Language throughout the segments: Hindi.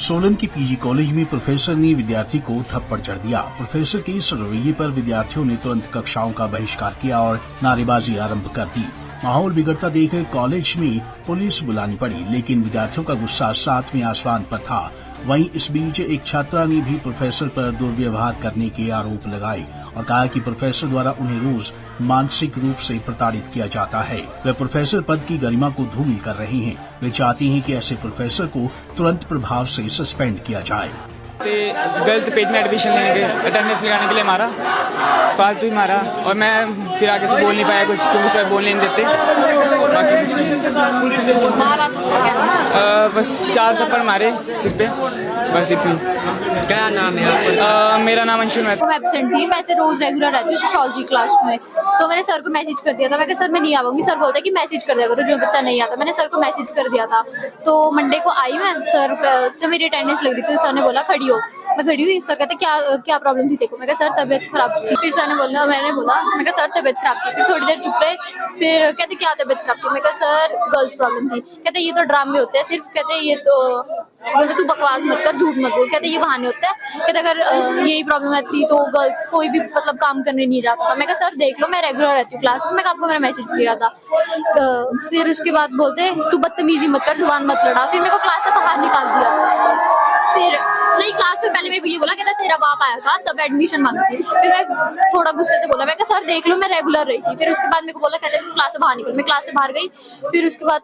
सोलन के पीजी कॉलेज में प्रोफेसर ने विद्यार्थी को थप्पड़ जड़ दिया। प्रोफेसर के इस रवैये पर विद्यार्थियों ने तुरंत कक्षाओं का बहिष्कार किया और नारेबाजी आरंभ कर दी। माहौल बिगड़ता देख कॉलेज में पुलिस बुलानी पड़ी, लेकिन विद्यार्थियों का गुस्सा सातवें आसमान पर था। वहीं इस बीच एक छात्रा ने भी प्रोफेसर पर दुर्व्यवहार करने के आरोप लगाए और कहा कि प्रोफेसर द्वारा उन्हें रोज मानसिक रूप से प्रताड़ित किया जाता है। वे प्रोफेसर पद की गरिमा को धूमिल कर रहे हैं। वे चाहती हैं कि ऐसे प्रोफेसर को तुरंत प्रभाव से सस्पेंड किया जाए। गलत पेज में एडमिशन लेने के अटेंडेंस लगाने के लिए मारा, फालतू ही मारा और मैं फिर आगे से बोल नहीं पाया कुछ, क्योंकि सर बोलने नहीं देते। बाकी कुछ नहीं। बस 4 थप्पड़ मारे सिर पे, बस इतनी। क्या नाम है आपका? मेरा नाम अंशुल है। मैं एब्सेंट थी, वैसे रोज रेगुलर रहती हूँ सोशियोलॉजी क्लास में। तो मैंने सर को मैसेज कर दिया था, मैं कहा सर मैं नहीं आऊंगी। सर बोलते कि मैसेज कर दिया करो जो बच्चा नहीं आता। मैंने सर को मैसेज कर दिया था। तो मंडे को आई मैं, सर जब मेरी अटेंडेंस लग रही थी सर ने बोला खड़ी हो। मैं खड़ी हुई। सर कहते क्या प्रॉब्लम थी देखो। मैं कहा सर तबीयत खराब थी। फिर सर ने बोला, मैंने बोला मैं कहा सर तबीयत खराब थी। फिर थोड़ी देर चुप रहे। फिर कहते क्या तबीयत खराब थी। मैं कहा सर गर्ल्स प्रॉब्लम थी। कहते ये तो ड्रामे होते हैं सिर्फ, कहते ये तो बोलते तू बकवास मत कर, झूठ मत बोल। कहते ये बहाने होते हैं। कहते अगर यही प्रॉब्लम थी तो गर्ल कोई भी मतलब काम करने नहीं जाता था। मैं कहा सर देख लो मैं रेगुलर रहती हूँ क्लास में। मैं आपको मेरा मैसेज किया था। फिर उसके बाद बोलते तू बदतमीजी मत कर, जुबान मत लड़ा। फिर मेरे को क्लास से बाहर निकाल दिया। फिर नहीं, क्लास में पहले मेरे को ये बोला कहता तेरा बाप आया था तब एडमिशन मांगी थी। फिर मैं थोड़ा गुस्से से बोला, मैं कहा सर देख लो मैं रेगुलर रही थी। फिर उसके बाद मेरे को बोला कहते क्लास से बाहर निकल। मैं क्लास से बाहर गई। फिर उसके बाद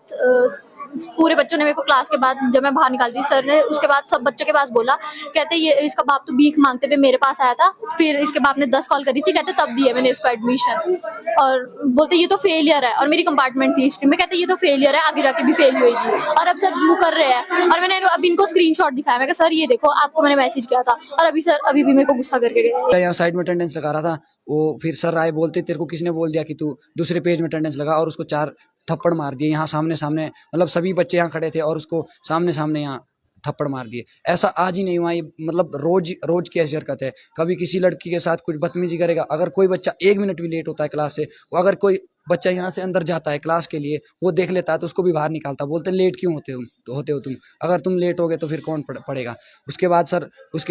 पूरे बच्चों ने मेरे को क्लास के बाद जब मैं बाहर निकालती सर ने उसके बाद सब बच्चों के पास बोला, कहते ये इसका बाप तो भीख मांगते हुए मेरे पास आया था। फिर इसके बाप ने 10 कॉल करी थी, कहते तब दिए मैंने इसको एडमिशन। और बोलते ये तो फेलियर है। और मेरी कंपार्टमेंट थी हिस्ट्री में। कहते ये तो फेलियर है, आगे जाके भी फेल होगी। और अब सर वो कर रहे हैं। और मैंने अब इनको स्क्रीनशॉट दिखाया। मैं कहा सर ये देखो आपको मैंने मैसेज किया था। और अभी सर अभी भी मेरे को गुस्सा करके गए। यहाँ साइड में अटेंडेंस लगा रहा था वो, फिर सर आए बोलते तेरे को किसने बोल दिया कि तू दूसरे पेज में अटेंडेंस लगा, और उसको 4 थप्पड़ मार दिए यहाँ सामने सामने। मतलब सभी बच्चे यहाँ खड़े थे और उसको सामने सामने यहाँ थप्पड़ मार दिए। ऐसा आज ही नहीं हुआ, ये मतलब रोज की ऐसी हरकत है। कभी किसी लड़की के साथ कुछ बदतमीजी करेगा। अगर कोई बच्चा 1 मिनट भी लेट होता है क्लास से, वो अगर कोई बच्चा यहाँ से अंदर जाता है क्लास के लिए, वो देख लेता है तो उसको भी बाहर निकालता। बोलते लेट क्यों होते हो तुम, अगर तुम लेट हो गए तो फिर कौन पढ़ेगा। उसके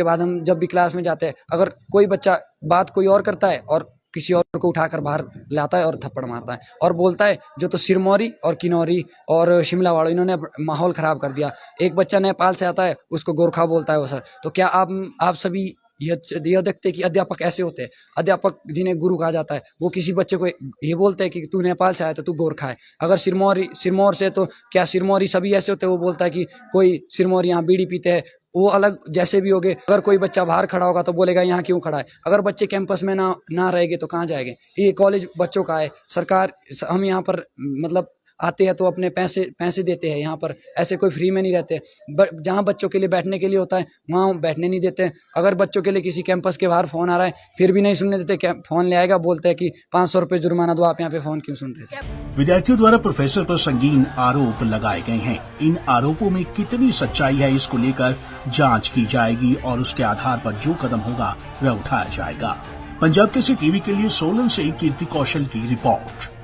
बाद हम जब भी क्लास में जाते हैं, अगर कोई बच्चा बात कोई और करता है और किसी और को उठाकर बाहर लाता है और थप्पड़ मारता है और बोलता है जो तो सिरमौरी और किन्नौरी और शिमला वालों इन्होंने माहौल खराब कर दिया। एक बच्चा नेपाल से आता है उसको गोरखा बोलता है वो सर। तो क्या आप सभी यह देखते हैं कि अध्यापक ऐसे होते हैं? अध्यापक जिन्हें गुरु कहा जाता है वो किसी बच्चे को ये बोलते हैं कि तू नेपाल से आया तो तू गोरखा है। अगर सिरमौर से, तो क्या सिरमौरी सभी ऐसे होते हैं? वो बोलता है कि कोई सिरमौरी यहाँ बीड़ी पीते हैं, वो अलग जैसे भी होगे। अगर कोई बच्चा बाहर खड़ा होगा तो बोलेगा यहाँ क्यों खड़ा है। अगर बच्चे कैंपस में ना रहेंगे तो कहाँ जाएंगे? ये कॉलेज बच्चों का है। सरकार, हम यहाँ पर मतलब आते हैं तो अपने पैसे देते हैं। यहाँ पर ऐसे कोई फ्री में नहीं रहते। जहाँ बच्चों के लिए बैठने के लिए होता है वहाँ बैठने नहीं देते। अगर बच्चों के लिए किसी कैंपस के बाहर फ़ोन आ रहा है फिर भी नहीं सुनने देते। फ़ोन ले आएगा, बोलते हैं कि 500 रुपये जुर्माना दो, आप यहाँ पे फ़ोन क्यों सुन रहे थे। विद्यार्थियों द्वारा प्रोफेसर पर संगीन आरोप लगाए गए हैं। इन आरोपों में कितनी सच्चाई है इसको लेकर जांच की जाएगी और उसके आधार पर जो कदम होगा वह उठाया जाएगा। पंजाब केसरी टीवी के लिए सोलन से कीर्ति कौशल की रिपोर्ट।